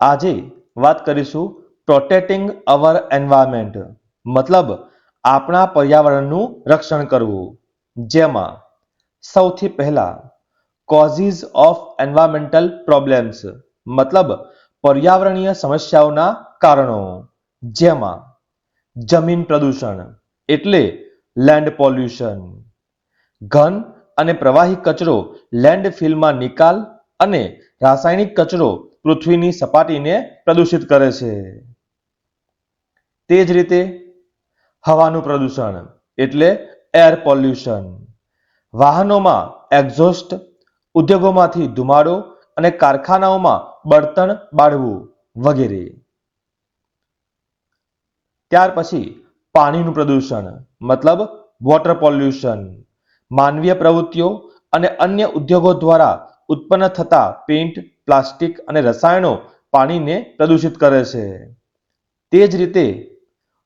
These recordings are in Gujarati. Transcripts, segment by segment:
આજે વાત કરીશું પ્રોટેક્ટિંગ અવર એન્વાયરમેન્ટ, મતલબ આપણા પર્યાવરણનું રક્ષણ કરવું, જેમાં સૌથી પહેલા કોઝિસ ઓફ એન્વાયરમેન્ટલ પ્રોબ્લેમ્સ, મતલબ પર્યાવરણીય સમસ્યાઓના કારણો, જેમાં જમીન પ્રદૂષણ એટલે લેન્ડ પોલ્યુશન, ઘન અને પ્રવાહી કચરો લેન્ડફિલમાં નિકાલ અને રાસાયણિક કચરો પૃથ્વીની સપાટીને પ્રદૂષિત કરે છે. તે જ રીતે હવાનું પ્રદૂષણ એટલે એર પોલ્યુશન, વાહનોમાં એક્ઝોસ્ટ, ઉદ્યોગોમાંથી ધુમાડો અને કારખાનાઓમાં બળતણ બાળવું વગેરે. ત્યાર પછી પાણીનું પ્રદૂષણ મતલબ વોટર પોલ્યુશન, માનવીય પ્રવૃત્તિઓ અને અન્ય ઉદ્યોગો દ્વારા ઉત્પન્ન થતા પેઇન્ટ, પ્લાસ્ટિક અને રસાયણો પાણીને પ્રદૂષિત કરે છે. તે જ રીતે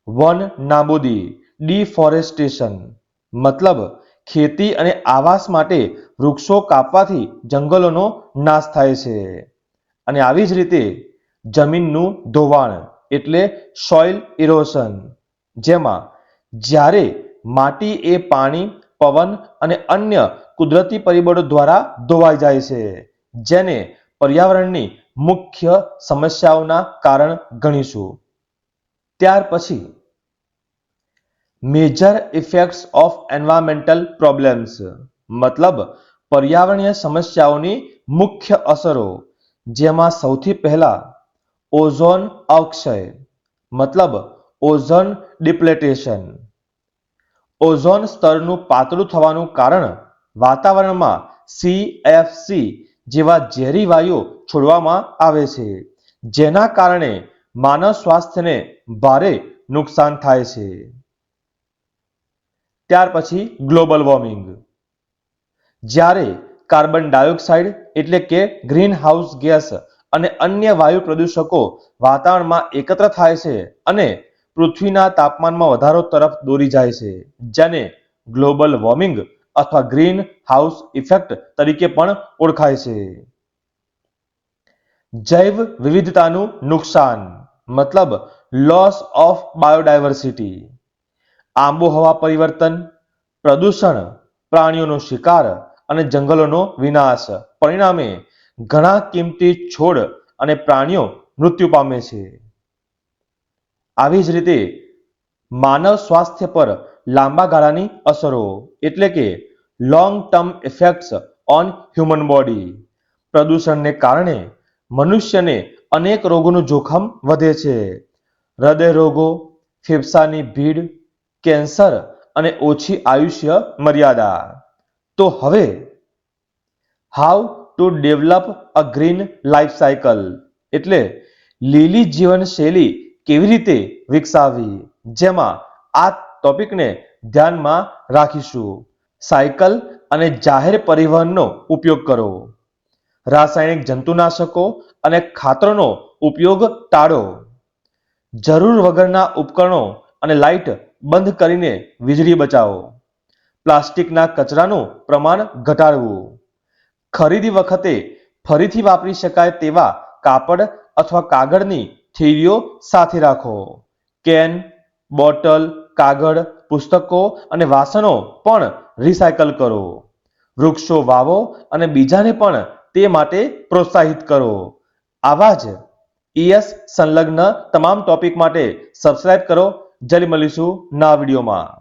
વન નાબૂદી ડિફોરેસ્ટેશન, મતલબ ખેતી અને આવાસ માટે વૃક્ષો કાપવાથી જંગલોનો નાશ થાય છે. અને આવી જ રીતે જમીનનું ધોવાણ એટલે સોઇલ ઇરોશન, જેમાં જ્યારે માટી એ પાણી, પવન અને અન્ય કુદરતી પરિબળો દ્વારા ધોવાઈ જાય છે, જેને પર્યાવરણની મુખ્ય સમસ્યાઓના કારણ ગણીશું. ત્યાર પછી major effects of environmental problems, મતલબ પર્યાવરણીય સમસ્યાઓની મુખ્ય અસરો, જેમાં સૌથી પહેલા ઓઝોન અવક્ષય મતલબ ઓઝોન ડિપ્લેટેશન. ઓઝોન સ્તરનું પાતળું થવાનું કારણ વાતાવરણમાં CFC જેવા ઝેરી વાયુઓ છોડવામાં આવે છે, જેના કારણે માનવ સ્વાસ્થ્યને ભારે નુકસાન થાય છે. ત્યાર પછી ગ્લોબલ વોર્મિંગ, જ્યારે કાર્બન ડાયોક્સાઇડ એટલે કે ગ્રીન હાઉસ ગેસ અને અન્ય વાયુ પ્રદૂષકો વાતાવરણમાં એકત્ર થાય છે અને પૃથ્વીના તાપમાનમાં વધારો તરફ દોરી જાય છે, જેને ગ્લોબલ વોર્મિંગ અથવા ગ્રીન હાઉસ ઇફેક્ટ તરીકે પણ ઓળખાય છે. જૈવ વિવિધતાનું નુકસાન મતલબ લોસ ઓફ બાયોડાયવર્સિટી, આબોહવા પરિવર્તન, પ્રદૂષણ, પ્રાણીઓનો શિકાર અને જંગલોનો વિનાશ પરિણામે ઘણા કિંમતી છોડ અને પ્રાણીઓ મૃત્યુ પામે છે. આવી જ રીતે માનવ સ્વાસ્થ્ય પર લાંબા ગાળાની અસરો એટલે કે long term effects on human body. પ્રદૂષણને કારણે મનુષ્યને અનેક રોગોનું જોખમ વધે છે. હૃદય રોગો, ફેફસાની ભીડ, કેન્સર અને ઓછી આયુષ્ય મર્યાદા. તો હવે how to develop a green life cycle એટલે લીલી જીવનશૈલી કેવી રીતે વિકસાવવી, જેમાં આ ટોપિકને ધ્યાનમાં રાખીશું. સાયકલ અને જાહેર પરિવહનનો ઉપયોગ કરો. રાસાયણિક જંતુનાશકો અને ખાતરોનો ઉપયોગ ટાળો. જરૂર વગરના ઉપકરણો અને લાઇટ બંધ કરીને વીજળી બચાવો. પ્લાસ્ટિકના કચરાનું પ્રમાણ ઘટાડવું. ખરીદી વખતે ફરીથી વાપરી શકાય તેવા કાપડ અથવા કાગળની થેલીઓ સાથે રાખો. કેન, બોટલ, કાગળ, પુસ્તકો અને વાસણો પણ રિસાયકલ કરો. વૃક્ષો વાવો અને બીજાને પણ તે માટે પ્રોત્સાહિત કરો. આવા જ ES સંલગ્ન તમામ ટોપિક માટે સબસ્ક્રાઇબ કરો. જલ્દી મળીશું નવા વિડીયોમાં.